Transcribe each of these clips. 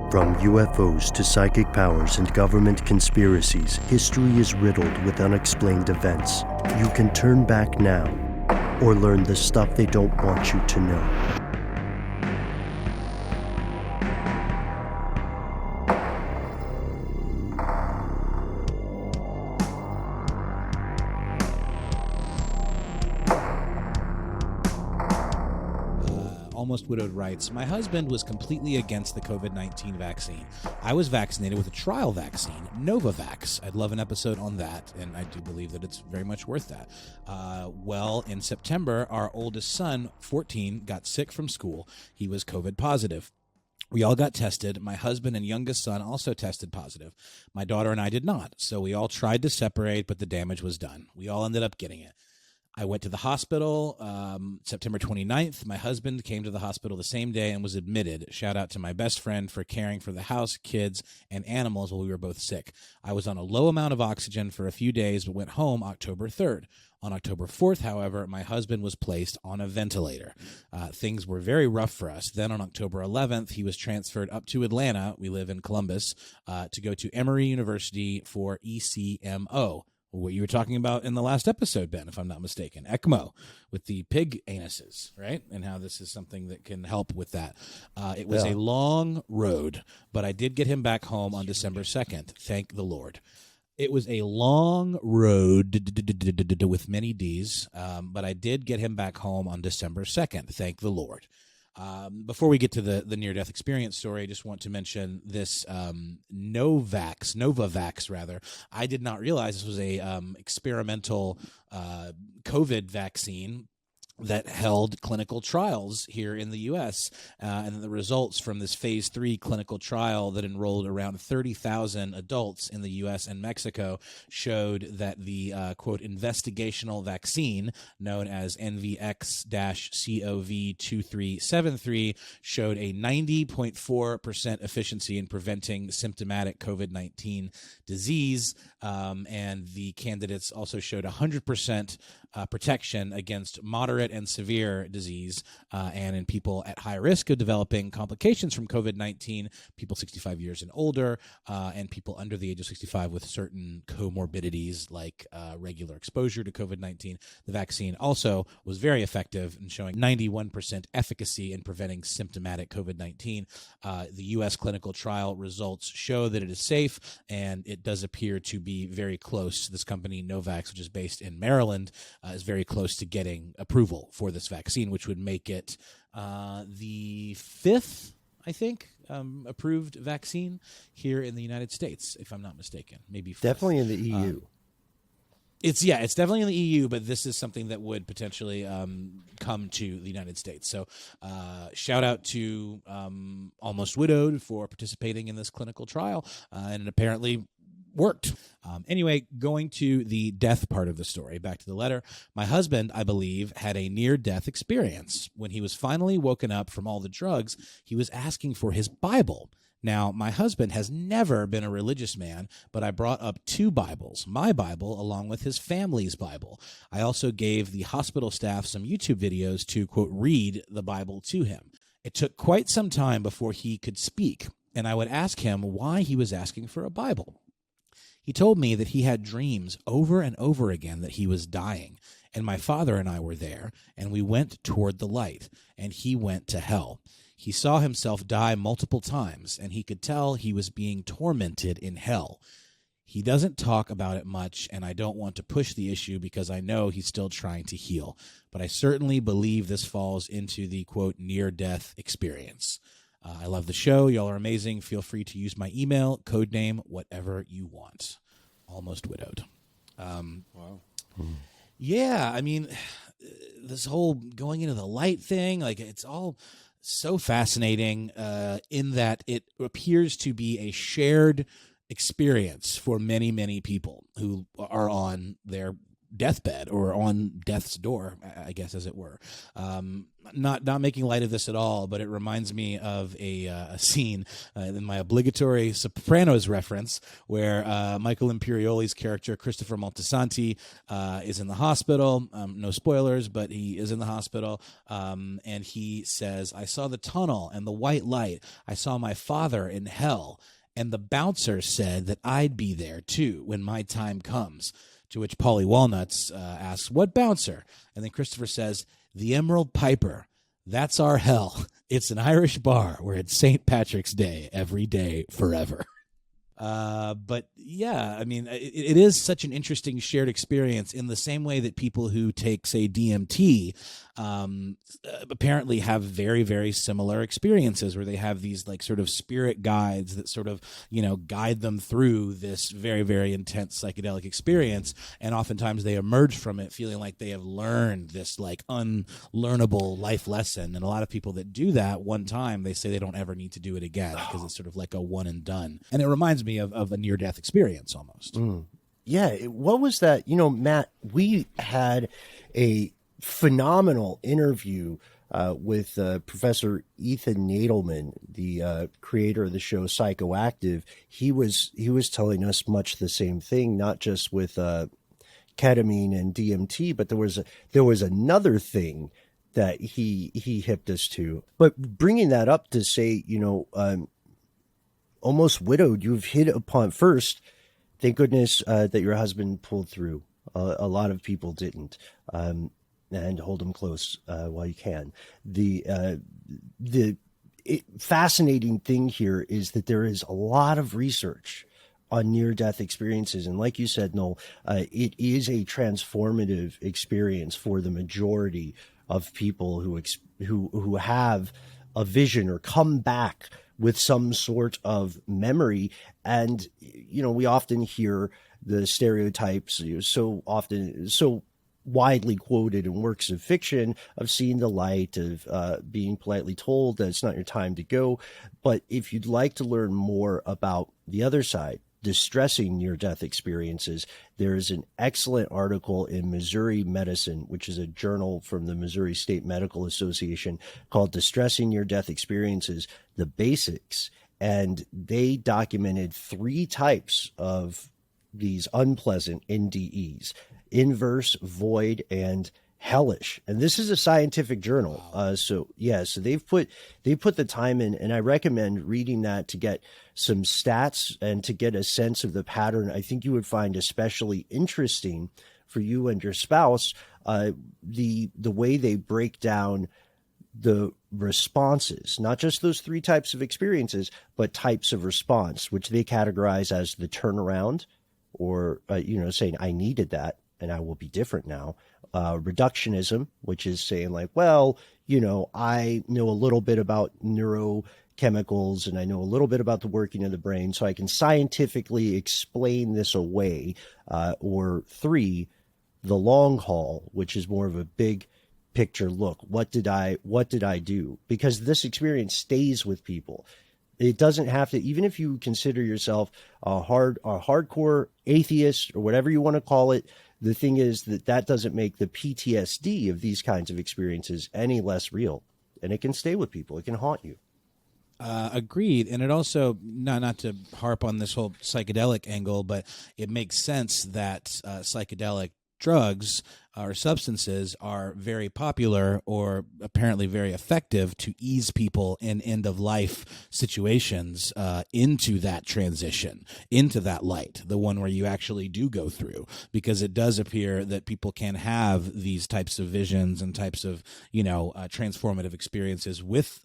From UFOs to psychic powers and government conspiracies, history is riddled with unexplained events. You can turn back now or learn the stuff they don't want you to know. Almost Widowed writes, my husband was completely against the COVID-19 vaccine. I was vaccinated with a trial vaccine, Novavax. I'd love an episode on that, and I do believe that it's very much worth that. Well, in September, our oldest son, 14, got sick from school. He was COVID positive. We all got tested. My husband and youngest son also tested positive. My daughter and I did not, so we all tried to separate, but the damage was done. We all ended up getting it. I went to the hospital September 29th. My husband came to the hospital the same day and was admitted. Shout out to my best friend for caring for the house, kids, and animals while we were both sick. I was on a low amount of oxygen for a few days, but went home October 3rd. On October 4th, however, my husband was placed on a ventilator. Things were very rough for us. Then on October 11th, he was transferred up to Atlanta. We live in Columbus, to go to Emory University for ECMO. What you were talking about in the last episode, Ben, if I'm not mistaken, ECMO, with the pig anuses, right? And how this is something that can help with that. It was a long road, but I did get him back home on December 2nd. Thank the Lord. It was a long road with many Ds, but I did get him back home on December 2nd. Thank the Lord. Before we get to the near-death experience story, I just want to mention this Novavax rather. I did not realize this was a experimental COVID vaccine that held clinical trials here in the U.S. And the results from this phase 3 clinical trial that enrolled around 30,000 adults in the U.S. and Mexico showed that the, quote, investigational vaccine known as NVX-CoV2373 showed a 90.4% efficiency in preventing symptomatic COVID-19 disease. And the candidates also showed 100% protection against moderate and severe disease, and in people at high risk of developing complications from COVID-19, people 65 years and older, and people under the age of 65 with certain comorbidities like regular exposure to COVID-19. The vaccine also was very effective in showing 91% efficacy in preventing symptomatic COVID-19. The U.S. clinical trial results show that it is safe, and it does appear to be very close. This company, Novax, which is based in Maryland, is very close to getting approval for this vaccine, which would make it the 5th, I think, approved vaccine here in the United States, if I'm not mistaken. Maybe 4th. Definitely in the EU. It's definitely in the EU, but this is something that would potentially come to the United States. So shout out to Almost Widowed for participating in this clinical trial, and it apparently worked. Anyway, going to the death part of the story, back to the letter. My husband, I believe, had a near-death experience. When he was finally woken up from all the drugs, he was asking for his Bible. Now, my husband has never been a religious man, but I brought up 2 Bibles, my Bible along with his family's Bible. I also gave the hospital staff some YouTube videos to, quote, read the Bible to him. It took quite some time before he could speak, and I would ask him why he was asking for a Bible. He told me that he had dreams over and over again that he was dying, and my father and I were there, and we went toward the light, and he went to hell. He saw himself die multiple times, and he could tell he was being tormented in hell. He doesn't talk about it much, and I don't want to push the issue because I know he's still trying to heal, but I certainly believe this falls into the, quote, near-death experience. I love the show. Y'all are amazing. Feel free to use my email, codename, whatever you want. Almost Widowed. Wow. Yeah, I mean, this whole going into the light thing, like, it's all so fascinating in that it appears to be a shared experience for many, many people who are on their deathbed or on death's door, I guess, as it were. Not making light of this at all, but it reminds me of a scene in my obligatory Sopranos reference where Michael Imperioli's character, Christopher Moltisanti, is in the hospital. No spoilers, but he is in the hospital. And he says, "I saw the tunnel and the white light. I saw my father in hell. And the bouncer said that I'd be there too when my time comes." To which Paulie Walnuts asks, "What bouncer?" And then Christopher says, "The Emerald Piper. That's our hell. It's an Irish bar where it's St. Patrick's Day every day forever." But yeah, I mean, it is such an interesting shared experience in the same way that people who take, say, DMT, apparently have very, very similar experiences where they have these like sort of spirit guides that sort of, guide them through this very, very intense psychedelic experience. And oftentimes they emerge from it feeling like they have learned this like unlearnable life lesson. And a lot of people that do that one time, they say they don't ever need to do it again because it's sort of like a one and done. And it reminds me of a near-death experience almost. Yeah. What was that? Matt, we had a phenomenal interview with Professor Ethan Nadelman, the creator of the show Psychoactive. He was telling us much the same thing, not just with ketamine and DMT, but there was another thing that he hipped us to. But bringing that up to say, Almost Widowed, you've hit upon first. Thank goodness that your husband pulled through. A lot of people didn't. And hold him close while you can. The fascinating thing here is that there is a lot of research on near-death experiences, and like you said, Noel, it is a transformative experience for the majority of people who have a vision or come back with some sort of memory. And we often hear the stereotypes so widely quoted in works of fiction of seeing the light, of being politely told that it's not your time to go. But if you'd like to learn more about the other side, distressing near-death experiences, there is an excellent article in Missouri Medicine, which is a journal from the Missouri State Medical Association, called Distressing Near-Death Experiences, The Basics. And they documented 3 types of these unpleasant NDEs: inverse, void, and hellish. And this is a scientific journal. So they've put the time in, and I recommend reading that to get some stats and to get a sense of the pattern. I think you would find especially interesting for you and your spouse, the way they break down the responses, not just those 3 types of experiences, but types of response, which they categorize as the turnaround, or, saying, I needed that and I will be different now. Reductionism, which is saying like, well, I know a little bit about neurochemicals and I know a little bit about the working of the brain, so I can scientifically explain this away. Or 3, the long haul, which is more of a big picture look. What did I do? Because this experience stays with people. It doesn't have to, even if you consider yourself a hardcore atheist or whatever you want to call it, the thing is that doesn't make the PTSD of these kinds of experiences any less real. And it can stay with people. It can haunt you. Agreed. And it also, not to harp on this whole psychedelic angle, but it makes sense that psychedelic drugs or substances are very popular or apparently very effective to ease people in end-of-life situations into that transition, into that light, the one where you actually do go through, because it does appear that people can have these types of visions and types of, transformative experiences with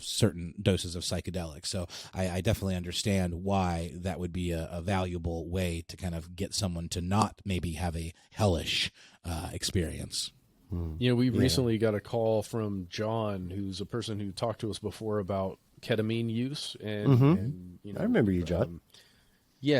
certain doses of psychedelics. So I definitely understand why that would be a valuable way to kind of get someone to not maybe have a hellish experience. We recently got a call from John, who's a person who talked to us before about ketamine use, and I remember you, John.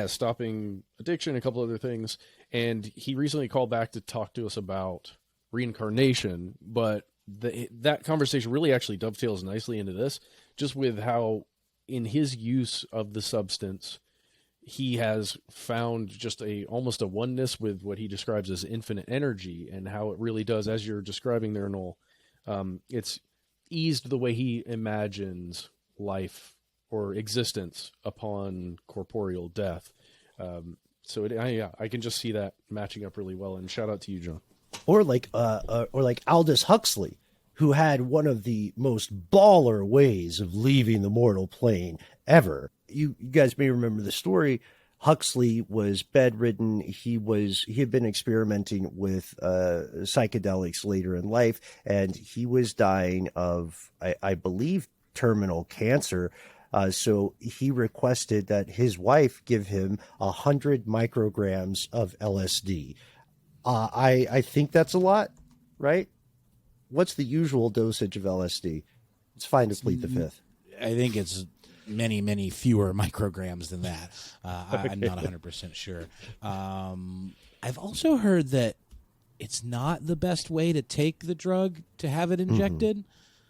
Stopping addiction, a couple other things, and he recently called back to talk to us about reincarnation. But that conversation really actually dovetails nicely into this, just with how in his use of the substance, he has found just almost a oneness with what he describes as infinite energy, and how it really does, as you're describing there, Noel, it's eased the way he imagines life or existence upon corporeal death. I can just see that matching up really well. And shout out to you, John. Or like Aldous Huxley, who had one of the most baller ways of leaving the mortal plane ever. You guys may remember the story. Huxley was bedridden. He had been experimenting with psychedelics later in life, and he was dying of, I believe, terminal cancer. So he requested that his wife give him 100 micrograms of LSD. I think that's a lot, right? What's the usual dosage of LSD? It's fine to plead the fifth. I think it's many, many fewer micrograms than that. I'm not 100% sure. I've also heard that it's not the best way to take the drug to have it injected.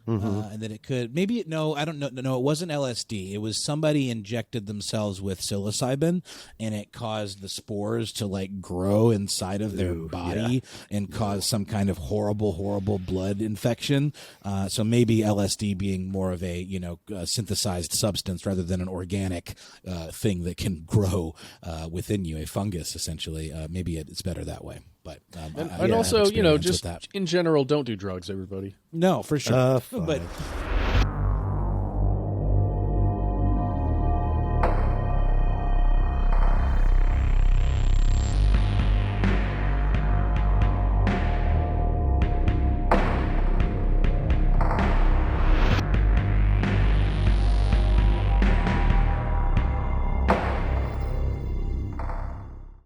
And that it could I don't know. No, it wasn't LSD. It was somebody injected themselves with psilocybin, and it caused the spores to like grow inside of their body and cause some kind of horrible blood infection. So maybe LSD being more of a synthesized substance rather than an organic thing that can grow within you, a fungus essentially. Maybe it's better that way. But and also, just in general, don't do drugs, everybody. No, for sure. Fine. But